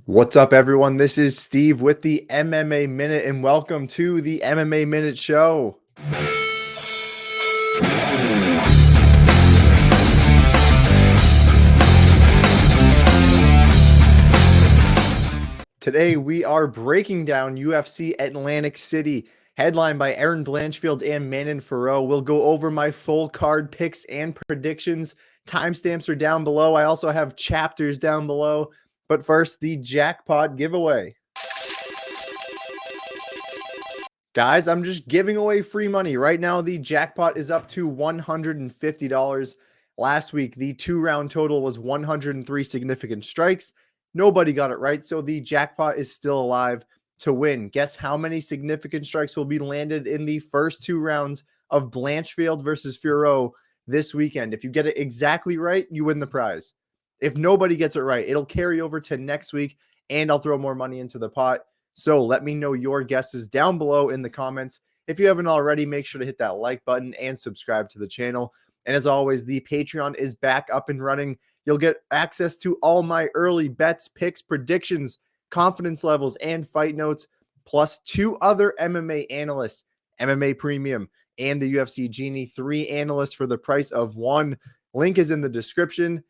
What's up, everyone? This is Steve with the MMA Minute, and welcome to the MMA Minute Show. Today, we are breaking down UFC Atlantic City, headlined by Erin Blanchfield and Manon Fiorot. We'll go over my full card picks and predictions. Timestamps are down below. I also have chapters down below. But first, the Jackpot Giveaway. Guys, I'm just giving away free money. Right now, the jackpot is up to $150. Last week, the 2-round total was 103 significant strikes. Nobody got it right, so the jackpot is still alive to win. Guess how many significant strikes will be landed in the first 2 rounds of Blanchfield versus Fiorot this weekend? If you get it exactly right, you win the prize. If nobody gets it right, it'll carry over to next week, and I'll throw more money into the pot. So let me know your guesses down below in the comments. If you haven't already, make sure to hit that like button and subscribe to the channel. And as always, the Patreon is back up and running. You'll get access to all my early bets, picks, predictions, confidence levels, and fight notes, plus 2 other MMA analysts, MMA Premium, and the UFC Genie, 3 analysts for the price of 1. Link is in the description.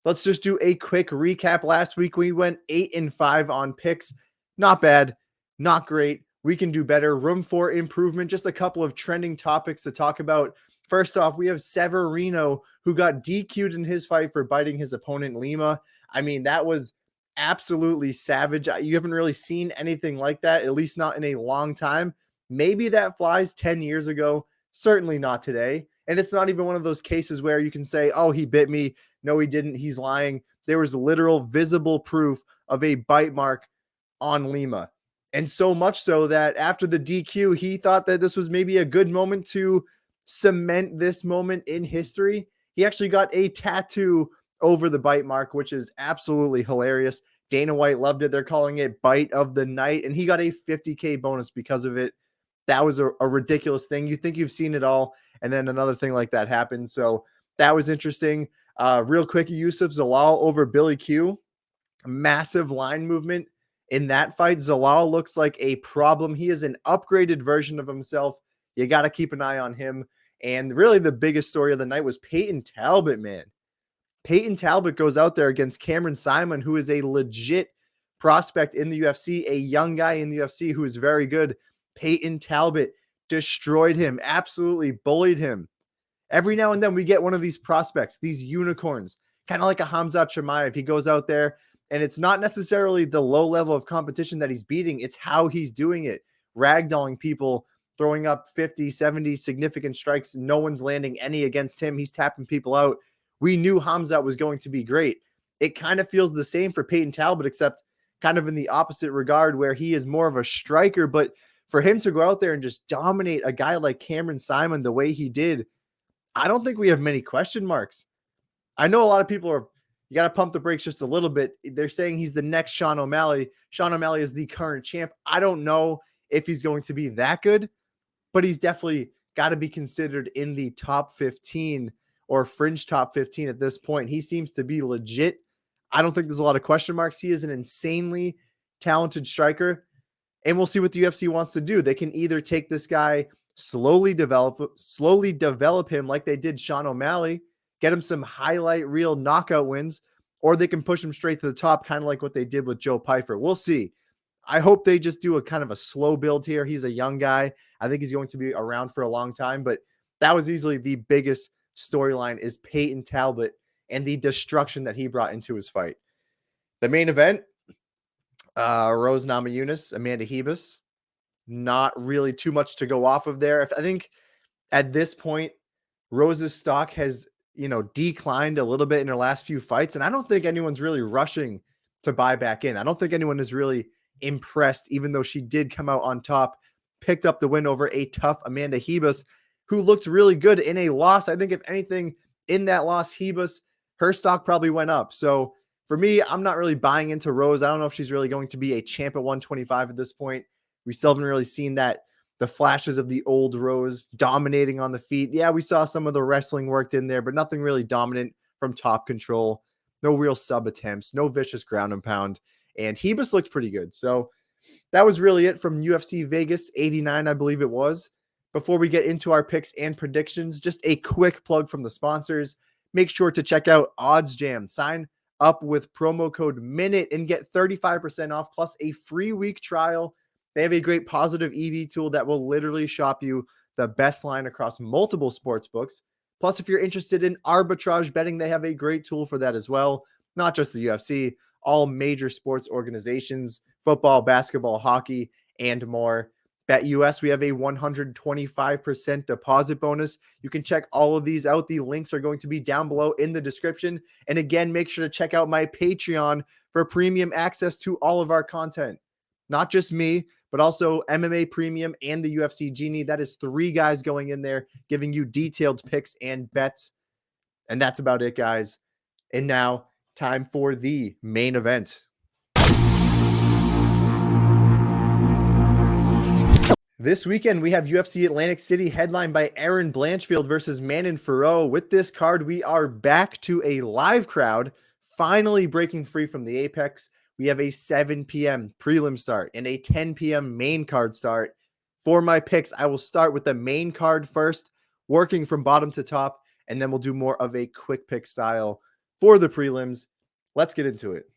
Let's just do a quick recap. Last week, we went 8-5 on picks. Not bad, not great. We can do better. Room for improvement. Just a couple of trending topics to talk about. First off, we have Severino, who got DQ'd in his fight for biting his opponent, Lima. I mean, that was absolutely savage. You haven't really seen anything like that, at least not in a long time. Maybe that flies 10 years ago. Certainly not today. And it's not even one of those cases where you can say, oh, he bit me. No, he didn't. He's lying. There was literal visible proof of a bite mark on Lima. And so much so that after the DQ, he thought that this was maybe a good moment to cement this moment in history. He actually got a tattoo over the bite mark, which is absolutely hilarious. Dana White loved it. They're calling it Bite of the Night, and he got a $50K bonus because of it. That was a ridiculous thing. You think you've seen it all, and then another thing like that happened. So that was interesting. Real quick, Yusuf Zalal over Billy Q. Massive line movement in that fight. Zalal looks like a problem. He is an upgraded version of himself. You got to keep an eye on him. And really the biggest story of the night was Peyton Talbot, man. Peyton Talbot goes out there against Cameron Simon, who is a legit prospect in the UFC, a young guy in the UFC who is very good. Peyton Talbot destroyed him, absolutely bullied him. Every now and then we get one of these prospects, these unicorns, kind of like a Khamzat Chimaev. He goes out there, and it's not necessarily the low level of competition that he's beating. It's how he's doing it. Ragdolling people, throwing up 50, 70 significant strikes. No one's landing any against him. He's tapping people out. We knew Khamzat was going to be great. It kind of feels the same for Peyton Talbot, except kind of in the opposite regard where he is more of a striker. But for him to go out there and just dominate a guy like Cameron Simon the way he did, I don't think we have many question marks. I know a lot of people are, you got to pump the brakes just a little bit. They're saying he's the next Sean O'Malley. Sean O'Malley is the current champ. I don't know if he's going to be that good, but he's definitely got to be considered in the top 15 or fringe top 15 at this point. He seems to be legit. I don't think there's a lot of question marks. He is an insanely talented striker, and we'll see what the UFC wants to do. They can either take this guy, slowly develop him like they did Sean O'Malley, get him some highlight reel knockout wins, or they can push him straight to the top, kind of like what they did with Joe Pyfer. We'll see. I hope they just do a kind of a slow build here. He's a young guy. I think he's going to be around for a long time, but that was easily the biggest storyline, is Peyton Talbot and the destruction that he brought into his fight. The main event, Rose Namajunas, Amanda Ribas. Not really too much to go off of there. I think at this point, Rose's stock has, declined a little bit in her last few fights, and I don't think anyone's really rushing to buy back in. I don't think anyone is really impressed, even though she did come out on top, picked up the win over a tough Amanda Ribas, who looked really good in a loss. I think if anything in that loss, Ribas, her stock probably went up. So for me, I'm not really buying into Rose. I don't know if she's really going to be a champ at 125 at this point. We still haven't really seen the flashes of the old Rose dominating on the feet. Yeah, we saw some of the wrestling worked in there, but nothing really dominant from top control. No real sub attempts, no vicious ground and pound. and Hebus looked pretty good. So that was really it from UFC Vegas 89, I believe it was. Before we get into our picks and predictions, just a quick plug from the sponsors. Make sure to check out Odds Jam. Sign up with promo code MINUTE and get 35% off plus a free week trial. They have a great positive EV tool that will literally shop you the best line across multiple sports books. Plus, if you're interested in arbitrage betting, they have a great tool for that as well. Not just the UFC, all major sports organizations, football, basketball, hockey, and more. BetUS, we have a 125% deposit bonus. You can check all of these out. The links are going to be down below in the description. And again, make sure to check out my Patreon for premium access to all of our content. Not just me, but also MMA Premium and the UFC Genie. That is 3 guys going in there giving you detailed picks and bets. And that's about it, guys. And now, time for the main event. This weekend, we have UFC Atlantic City headlined by Erin Blanchfield versus Manon Fiorot. With this card, we are back to a live crowd, finally breaking free from the Apex. We have a 7 p.m. prelim start and a 10 p.m. main card start. For my picks, I will start with the main card first, working from bottom to top, and then we'll do more of a quick pick style for the prelims. Let's get into it.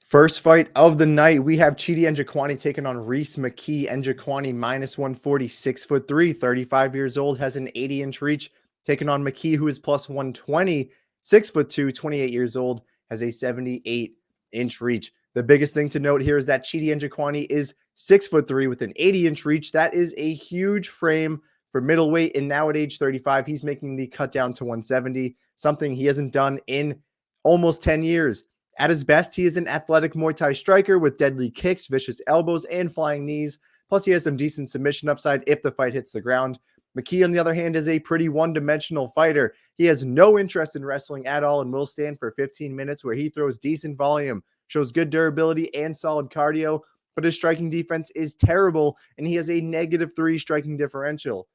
First fight of the night, we have Chidi Njokuani taking on Rhys McKhee. Njokuani minus 140, 6'3", 35 years old, has an 80-inch reach. Taking on McKhee, who is plus 120, 6'2", 28 years old, has a 78-inch reach. The biggest thing to note here is that Chidi Njokuani is 6'3" with an 80-inch reach. That is a huge frame for middleweight, and now at age 35, he's making the cut down to 170, something he hasn't done in almost 10 years. At his best, he is an athletic Muay Thai striker with deadly kicks, vicious elbows, and flying knees. Plus, he has some decent submission upside if the fight hits the ground. McKhee, on the other hand, is a pretty one-dimensional fighter. He has no interest in wrestling at all and will stand for 15 minutes where he throws decent volume, shows good durability and solid cardio, but his striking defense is terrible, and he has a -3 striking differential.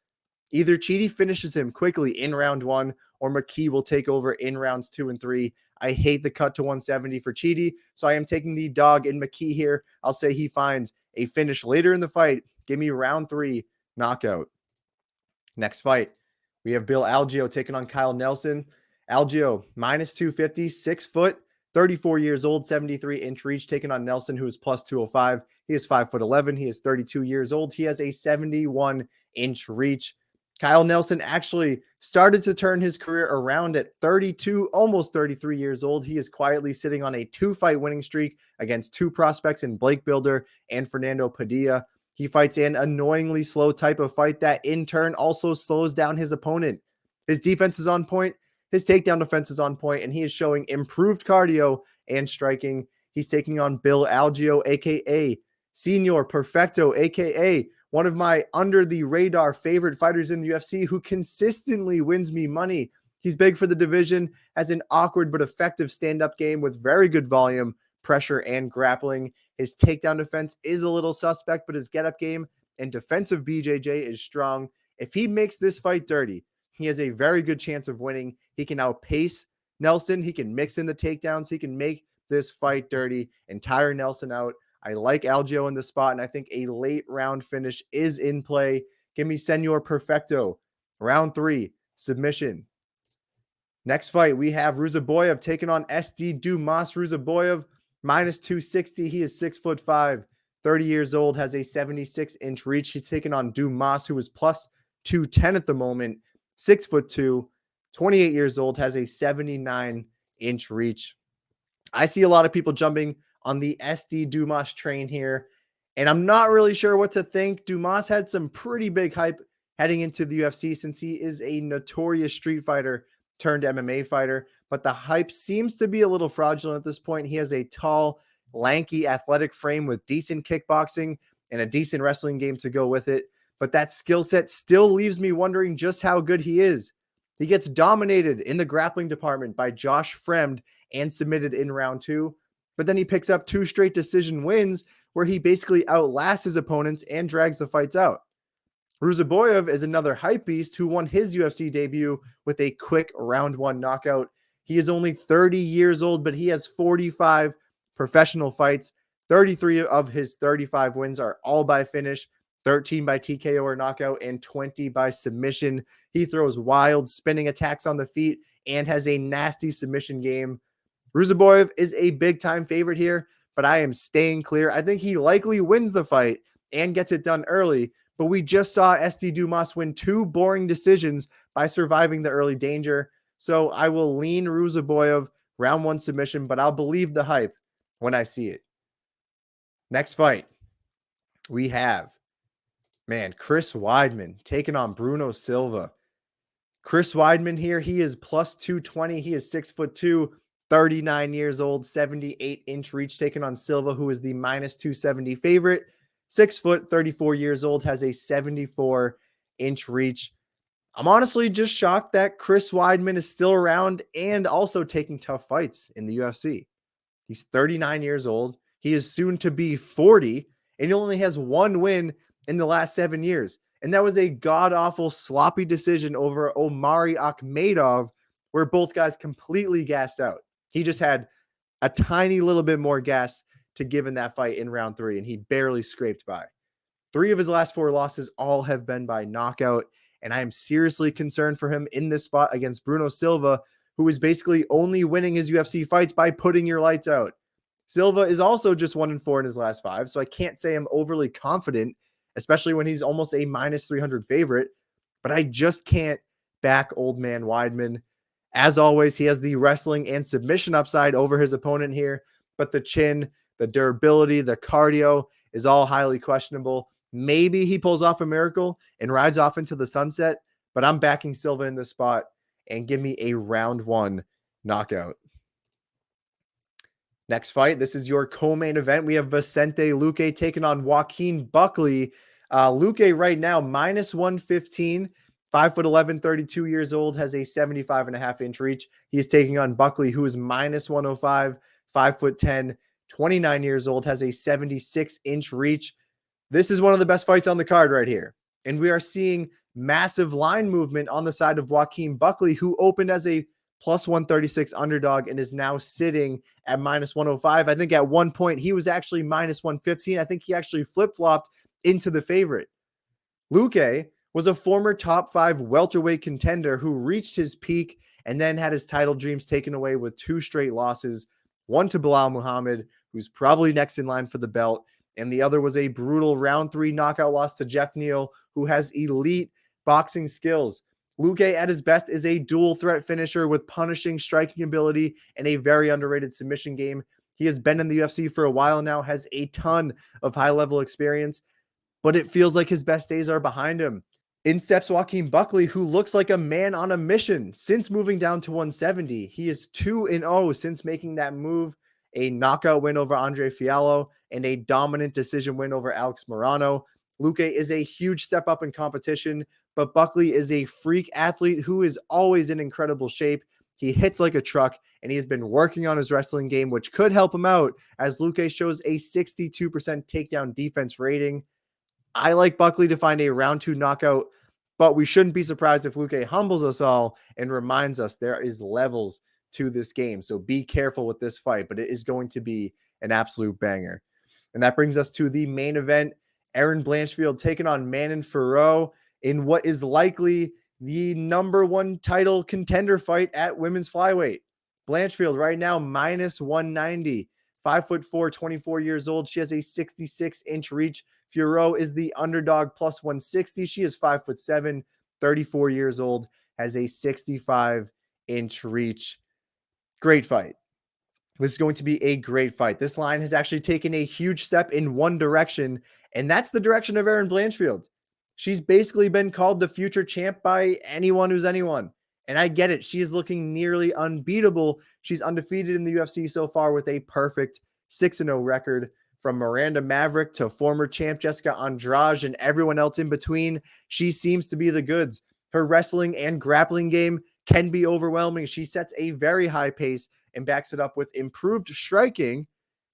Either Chidi finishes him quickly in round 1, or McKhee will take over in rounds 2 and 3. I hate the cut to 170 for Chidi, so I am taking the dog in McKhee here. I'll say he finds a finish later in the fight. Give me round 3 knockout. Next fight, we have Bill Algeo taking on Kyle Nelson. Algeo minus 250, 6 foot, 34 years old, 73-inch reach, taking on Nelson, who is plus 205. He is 5'11". He is 32 years old. He has a 71-inch reach. Kyle Nelson actually started to turn his career around at 32, almost 33 years old. He is quietly sitting on a 2-fight winning streak against 2 prospects in Blake Builder and Fernando Padilla. He fights an annoyingly slow type of fight that in turn also slows down his opponent. His defense is on point, his takedown defense is on point, and he is showing improved cardio and striking. He's taking on Bill Algeo, aka Senor Perfecto, aka one of my under-the-radar favorite fighters in the UFC who consistently wins me money. He's big for the division, has an awkward but effective stand-up game with very good volume, pressure, and grappling. His takedown defense is a little suspect, but his get-up game and defensive BJJ is strong. If he makes this fight dirty, he has a very good chance of winning. He can outpace Nelson. He can mix in the takedowns. He can make this fight dirty and tire Nelson out. I like Algeo in the spot, and I think a late round finish is in play. Give me Senor Perfecto. Round 3, submission. Next fight, we have Ruziboev taking on SD Dumas. Ruziboev, minus 260. He is 6'5", 30 years old, has a 76-inch reach. He's taking on Dumas, who is plus 210 at the moment, 6'2", 28 years old, has a 79-inch reach. I see a lot of people jumping on the SD Dumas train here, and I'm not really sure what to think. Dumas had some pretty big hype heading into the UFC since he is a notorious street fighter turned MMA fighter, but the hype seems to be a little fraudulent at this point. He has a tall, lanky, athletic frame with decent kickboxing and a decent wrestling game to go with it, but that skill set still leaves me wondering just how good he is. He gets dominated in the grappling department by Josh Fremd and submitted in round 2. But then he picks up 2 straight decision wins where he basically outlasts his opponents and drags the fights out. Ruziboev is another hype beast who won his UFC debut with a quick round 1 knockout. He is only 30 years old, but he has 45 professional fights, 33 of his 35 wins are all by finish, 13 by TKO or knockout, and 20 by submission. He throws wild spinning attacks on the feet and has a nasty submission game. Ruziboev is a big-time favorite here, but I am staying clear. I think he likely wins the fight and gets it done early, but we just saw SD Dumas win 2 boring decisions by surviving the early danger. So I will lean Ruziboev round 1 submission, but I'll believe the hype when I see it. Next fight, we have, Chris Weidman taking on Bruno Silva. Chris Weidman here, he is plus 220. He is 6'2", 39 years old, 78-inch reach, taking on Silva, who is the minus 270 favorite. 6 foot, 34 years old, has a 74-inch reach. I'm honestly just shocked that Chris Weidman is still around and also taking tough fights in the UFC. He's 39 years old. He is soon to be 40, and he only has 1 win in the last 7 years. And that was a god-awful, sloppy decision over Omari Akhmedov, where both guys completely gassed out. He just had a tiny little bit more gas to give in that fight in round 3, and he barely scraped by. 3 of his last 4 losses all have been by knockout, and I am seriously concerned for him in this spot against Bruno Silva, who is basically only winning his UFC fights by putting your lights out. Silva is also just 1-4 in his last 5, so I can't say I'm overly confident, especially when he's almost a minus 300 favorite, but I just can't back old man Weidman. As always, he has the wrestling and submission upside over his opponent here, but the chin, the durability, the cardio is all highly questionable. Maybe he pulls off a miracle and rides off into the sunset, but I'm backing Silva in this spot, and give me a round 1 knockout. Next fight, this is your co-main event. We have Vicente Luque taking on Joaquin Buckley. Luque right now, minus 115, 5'11", 32 years old, has a 75.5-inch reach. He is taking on Buckley, who is minus 105, 5'10", 29 years old, has a 76-inch reach. This is one of the best fights on the card right here. And we are seeing massive line movement on the side of Joaquin Buckley, who opened as a plus 136 underdog and is now sitting at minus 105. I think at one point he was actually minus 115. I think he actually flip-flopped into the favorite. Luque was a former top 5 welterweight contender who reached his peak and then had his title dreams taken away with 2 straight losses. One to Belal Muhammad, who's probably next in line for the belt, and the other was a brutal round 3 knockout loss to Jeff Neal, who has elite boxing skills. Luque at his best is a dual threat finisher with punishing striking ability and a very underrated submission game. He has been in the UFC for a while now, has a ton of high-level experience, but it feels like his best days are behind him. In steps Joaquin Buckley, who looks like a man on a mission since moving down to 170. He is 2-0 since making that move, a knockout win over Andre Fiallo and a dominant decision win over Alex Morano. Luque is a huge step up in competition, but Buckley is a freak athlete who is always in incredible shape. He hits like a truck, and he has been working on his wrestling game, which could help him out, as Luque shows a 62% takedown defense rating. I like Buckley to find a round 2 knockout, but we shouldn't be surprised if Luque humbles us all and reminds us there is levels to this game. So be careful with this fight, but it is going to be an absolute banger. And that brings us to the main event. Erin Blanchfield taking on Manon Fiorot in what is likely the number 1 title contender fight at women's flyweight. Blanchfield right now minus 190, 5'4", 24 years old. She has a 66-inch reach. Fiorot is the underdog plus 160. She is 5'7", 34 years old, has a 65-inch reach. Great fight. This is going to be a great fight. This line has actually taken a huge step in one direction, and that's the direction of Erin Blanchfield. She's basically been called the future champ by anyone who's anyone. And I get it. She is looking nearly unbeatable. She's undefeated in the UFC so far with a perfect 6-0 record. From Miranda Maverick to former champ Jessica Andrade and everyone else in between, she seems to be the goods. Her wrestling and grappling game can be overwhelming. She sets a very high pace and backs it up with improved striking.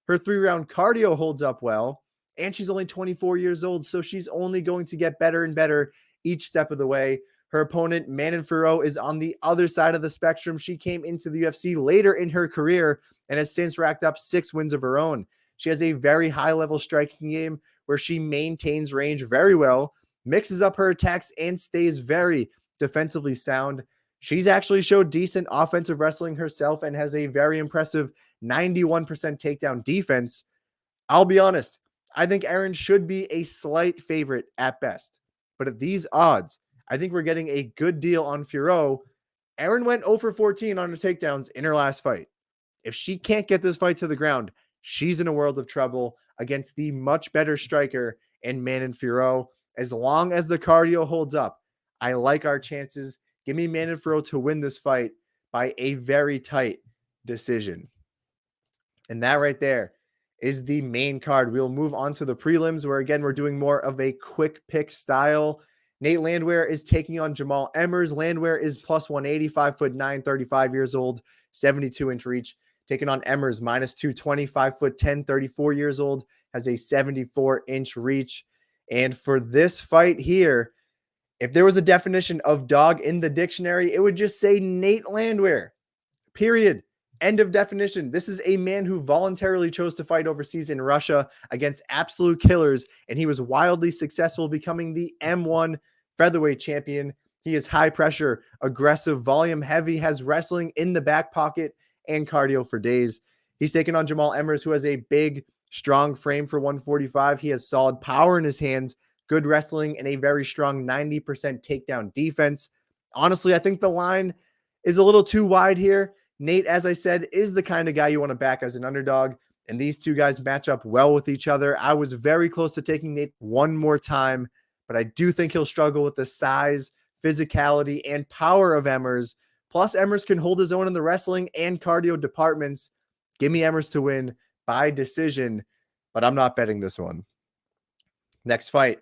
Her 3-round cardio holds up well, and she's only 24 years old, so she's only going to get better and better each step of the way. Her opponent, Manon Fiorot, is on the other side of the spectrum. She came into the UFC later in her career and has since racked up 6 wins of her own. She has a very high-level striking game where she maintains range very well, mixes up her attacks, and stays very defensively sound. She's actually showed decent offensive wrestling herself and has a very impressive 91% takedown defense. I'll be honest, I think Erin should be a slight favorite at best. But at these odds, I think we're getting a good deal on Fiorot. Erin went 0 for 14 on her takedowns in her last fight. If she can't get this fight to the ground, she's in a world of trouble against the much better striker in Manon Fiorot. As long as the cardio holds up, I like our chances. Give me Manon Fiorot to win this fight by a very tight decision. And that right there is the main card. We'll move on to the prelims where, again, we're doing more of a quick pick style. Nate Landwehr is taking on Jamal Emmers. Landwehr is plus 180, 5'9", 35 years old, 72-inch reach. Taking on Emmers, minus 220, 5'10", 34 years old, has a 74-inch reach. And for this fight here, if there was a definition of dog in the dictionary, it would just say Nate Landwehr. Period. End of definition. This is a man who voluntarily chose to fight overseas in Russia against absolute killers, and he was wildly successful, becoming the M1 featherweight champion. He is high pressure, aggressive, volume heavy, has wrestling in the back pocket and cardio for days. He's taken on Jamal Emmers, who has a big, strong frame for 145. He has solid power in his hands, good wrestling, and a very strong 90% takedown defense. Honestly, I think the line is a little too wide here. Nate, as I said, is the kind of guy you want to back as an underdog, and these two guys match up well with each other. I was very close to taking Nate one more time, but I do think he'll struggle with the size, physicality, and power of Emmers. Plus, Emmers can hold his own in the wrestling and cardio departments. Give me Emmers to win by decision, but I'm not betting this one. Next fight,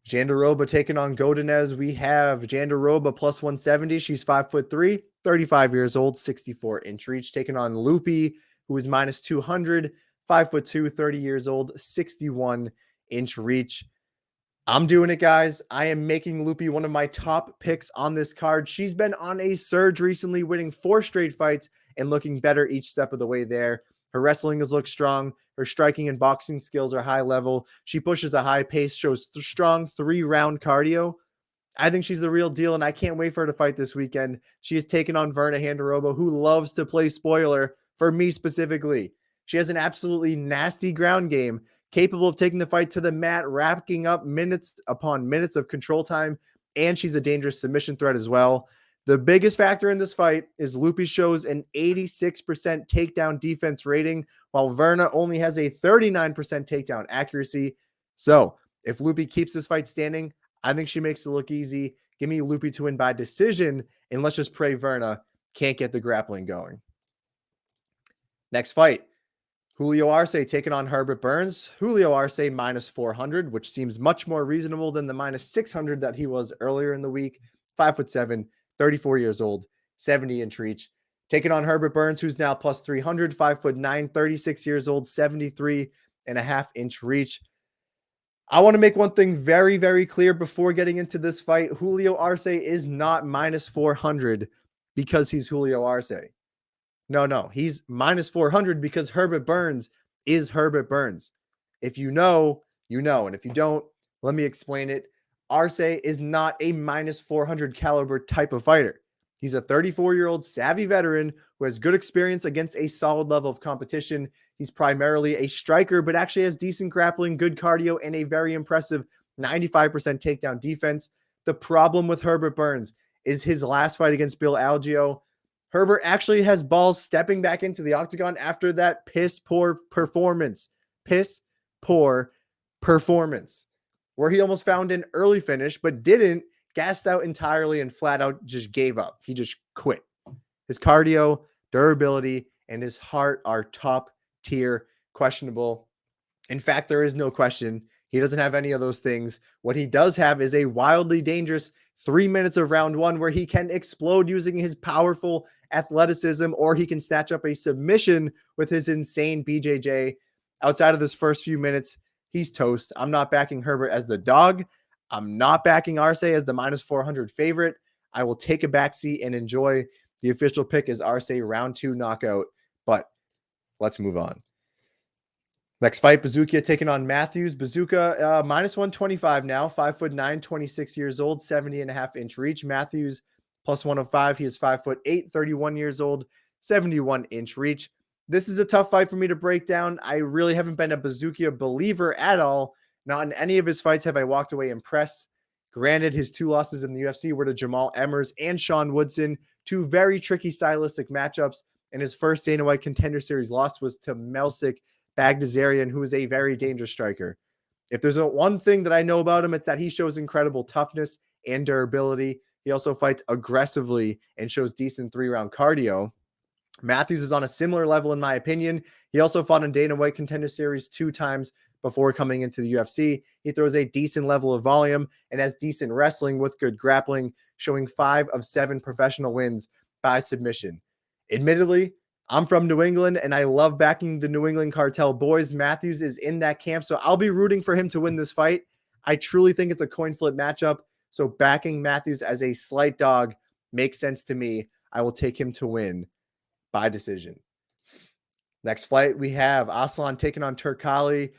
Jandiroba taking on Godinez. We have Jandiroba plus 170. She's 5'3", 35 years old, 64-inch reach. Taking on Lupita, who is minus 200, 5'2", 30 years old, 61-inch reach. I'm doing it, guys. I am making Lupita one of my top picks on this card. She's been on a surge recently, winning 4 straight fights and looking better each step of the way there. Her wrestling has looked strong. Her striking and boxing skills are high level. She pushes a high pace, shows strong 3-round cardio. I think she's the real deal, and I can't wait for her to fight this weekend. She has taken on Virna Jandiroba, who loves to play spoiler, for me specifically. She has an absolutely nasty ground game, capable of taking the fight to the mat, racking up minutes upon minutes of control time, and she's a dangerous submission threat as well. The biggest factor in this fight is Lupita shows an 86% takedown defense rating, while Virna only has a 39% takedown accuracy. So if Lupita keeps this fight standing, I think she makes it look easy. Give me Lupita to win by decision, and let's just pray Virna can't get the grappling going. Next fight, Julio Arce taking on Herbert Burns. Julio Arce minus 400, which seems much more reasonable than the minus 600 that he was earlier in the week. 5'7", 34 years old, 70-inch reach. Taking on Herbert Burns, who's now plus 300, 5'9", 36 years old, 73.5-inch reach. I want to make one thing very, very clear before getting into this fight. Julio Arce is not minus 400 because he's Julio Arce. No, he's minus 400 because Herbert Burns is Herbert Burns. If you know, you know. And if you don't, let me explain it. Arce is not a minus 400 caliber type of fighter. He's a 34-year-old savvy veteran who has good experience against a solid level of competition. He's primarily a striker, but actually has decent grappling, good cardio, and a very impressive 95% takedown defense. The problem with Herbert Burns is his last fight against Bill Algeo. Herbert actually has balls stepping back into the octagon after that piss-poor performance. Piss-poor performance. Where he almost found an early finish, but didn't, gassed out entirely and flat out just gave up. He just quit. His cardio, durability, and his heart are top tier, questionable. In fact, there is no question. He doesn't have any of those things. What he does have is a wildly dangerous 3 minutes of round one where he can explode using his powerful athleticism, or he can snatch up a submission with his insane BJJ. Outside of this first few minutes, he's toast. I'm not backing Herbert as the dog. I'm not backing Arce as the minus 400 favorite. I will take a backseat and enjoy. The official pick is Arce round 2 knockout, but let's move on. Next fight, Buzukja taking on Matthews. Buzukja minus 125 now, 5'9", 26 years old, 70.5-inch reach. Matthews plus 105. He is 5'8", 31 years old, 71-inch reach. This is a tough fight for me to break down. I really haven't been a Buzukja believer at all. Not in any of his fights have I walked away impressed. Granted, his 2 losses in the UFC were to Jamal Emmers and Sean Woodson, 2 very tricky stylistic matchups. And his first Dana White Contender Series loss was to Melsik Bagdasaryan, who is a very dangerous striker. If there's one thing that I know about him, it's that he shows incredible toughness and durability. He also fights aggressively and shows decent 3-round cardio. Matthews is on a similar level, in my opinion. He also fought in Dana White Contender Series 2 times before coming into the UFC. He throws a decent level of volume and has decent wrestling with good grappling, showing 5 of 7 professional wins by submission. Admittedly, I'm from New England, and I love backing the New England Cartel boys. Matthews is in that camp, so I'll be rooting for him to win this fight. I truly think it's a coin flip matchup, so backing Matthews as a slight dog makes sense to me. I will take him to win by decision. Next fight, we have Aslan taking on Turkali.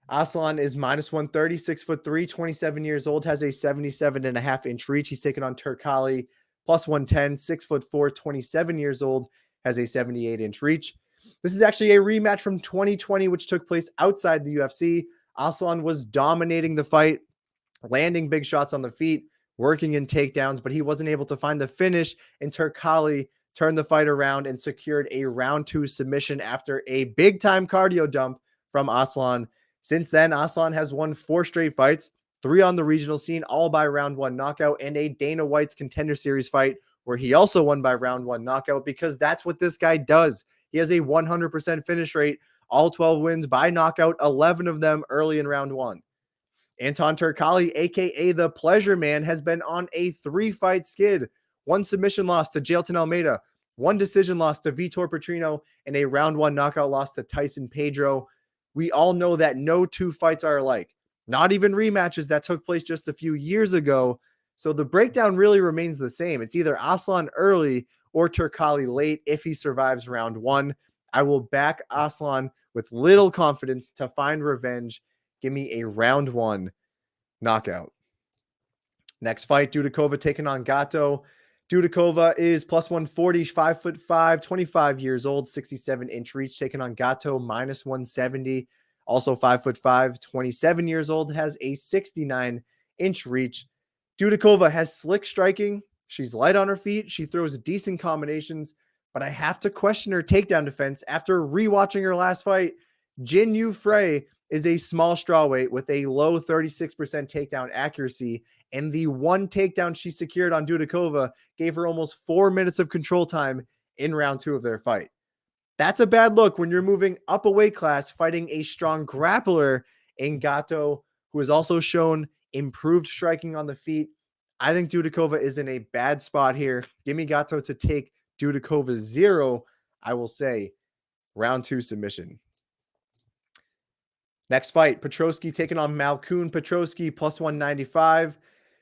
Aslan is minus 130, 6'3", 27 years old, has a 77.5-inch reach. He's taking on Turkali plus 110, 6'4", 27 years old, has a 78-inch reach. This is actually a rematch from 2020, which took place outside the UFC. Aslan was dominating the fight, landing big shots on the feet, working in takedowns, but he wasn't able to find the finish, and Turkali turned the fight around and secured a round 2 submission after a big-time cardio dump from Aslan. Since then, Aslan has won 4 straight fights, 3 on the regional scene, all by round 1 knockout, and a Dana White's Contender Series fight where he also won by round 1 knockout, because that's what this guy does. He has a 100% finish rate, all 12 wins by knockout, 11 of them early in round 1. Anton Turkali, a.k.a. the Pleasure Man, has been on a 3-fight skid. 1 submission loss to Jailton Almeida, 1 decision loss to Vitor Petrino, and a round 1 knockout loss to Tyson Pedro. We all know that no 2 fights are alike, not even rematches that took place just a few years ago. So the breakdown really remains the same. It's either Aslan early or Turkali late if he survives round 1. I will back Aslan with little confidence to find revenge. Give me a round 1 knockout. Next fight, Dudakova taking on Gatto. Dudakova is plus 140, 5'5", 25 years old, 67-inch reach, taking on Gatto minus 170, also 5'5", 27 years old, has a 69-inch reach. Dudakova has slick striking. She's light on her feet. She throws decent combinations, but I have to question her takedown defense after rewatching her last fight. Jin Yu Frey is a small strawweight with a low 36% takedown accuracy, and the 1 takedown she secured on Dudakova gave her almost 4 minutes of control time in round 2 of their fight. That's a bad look when you're moving up a weight class, fighting a strong grappler in Gatto, who has also shown improved striking on the feet. I think Dudakova is in a bad spot here. Give me Gatto to take Dudakova 0. I will say round 2 submission. Next fight, Petrosky taking on Malkoun. Petrosky plus 195,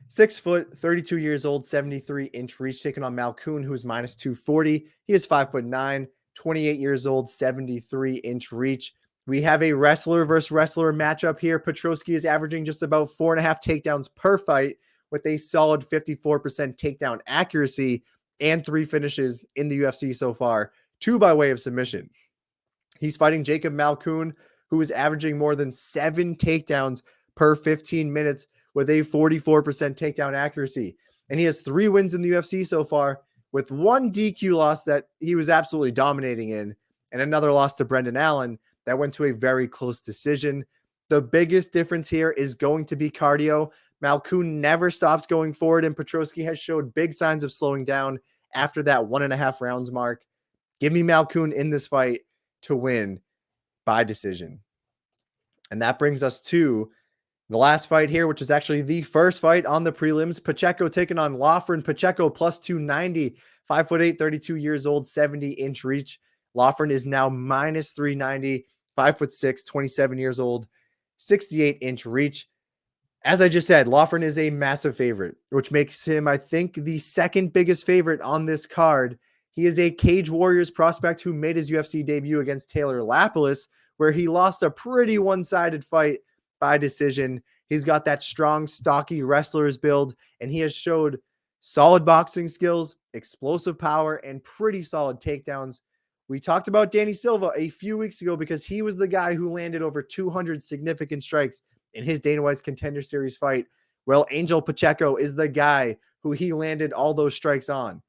6 foot, 32 years old, 73-inch reach, taking on Malkoun, who is minus 240. He is 5'9", 28 years old, 73-inch reach. We have a wrestler versus wrestler matchup here. Petrosky is averaging just about 4.5 takedowns per fight with a solid 54% takedown accuracy and 3 finishes in the UFC so far, 2 by way of submission. He's fighting Jacob Malkoun, who is averaging more than 7 takedowns per 15 minutes with a 44% takedown accuracy. And he has 3 wins in the UFC so far, with 1 DQ loss that he was absolutely dominating in, and another loss to Brendan Allen that went to a very close decision. The biggest difference here is going to be cardio. Malkoun never stops going forward, and Petrosky has showed big signs of slowing down after that 1.5 rounds mark. Give me Malkoun in this fight to win by decision. And that brings us to the last fight here, which is actually the first fight on the prelims. Pacheco taking on Loughran. Pacheco plus 290, 5'8", 32 years old, 70-inch reach. Loughran is now minus 390, 5'6", 27 years old, 68-inch reach. As I just said, Loughran is a massive favorite, which makes him, I think, the second biggest favorite on this card. He is a Cage Warriors prospect who made his UFC debut against Taylor Lapilus, where he lost a pretty one-sided fight by decision. He's got that strong, stocky wrestler's build, and he has showed solid boxing skills, explosive power, and pretty solid takedowns. We talked about Danny Silva a few weeks ago because he was the guy who landed over 200 significant strikes in his Dana White's Contender Series fight. Well, Angel Pacheco is the guy who he landed all those strikes on.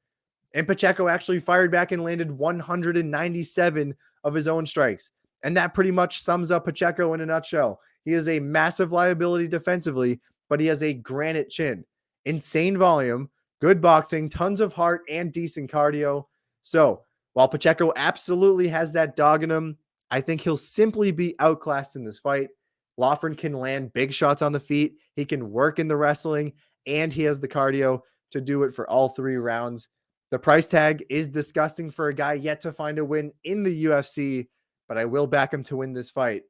And Pacheco actually fired back and landed 197 of his own strikes. And that pretty much sums up Pacheco in a nutshell. He is a massive liability defensively, but he has a granite chin. Insane volume, good boxing, tons of heart, and decent cardio. So, while Pacheco absolutely has that dog in him, I think he'll simply be outclassed in this fight. Loughran can land big shots on the feet. He can work in the wrestling, and he has the cardio to do it for all 3 rounds. The price tag is disgusting for a guy yet to find a win in the UFC, but I will back him to win this fight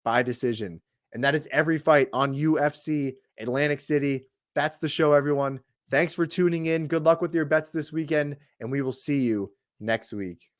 by decision. And that is every fight on UFC Atlantic City. That's the show, everyone. Thanks for tuning in. Good luck with your bets this weekend, and we will see you next week.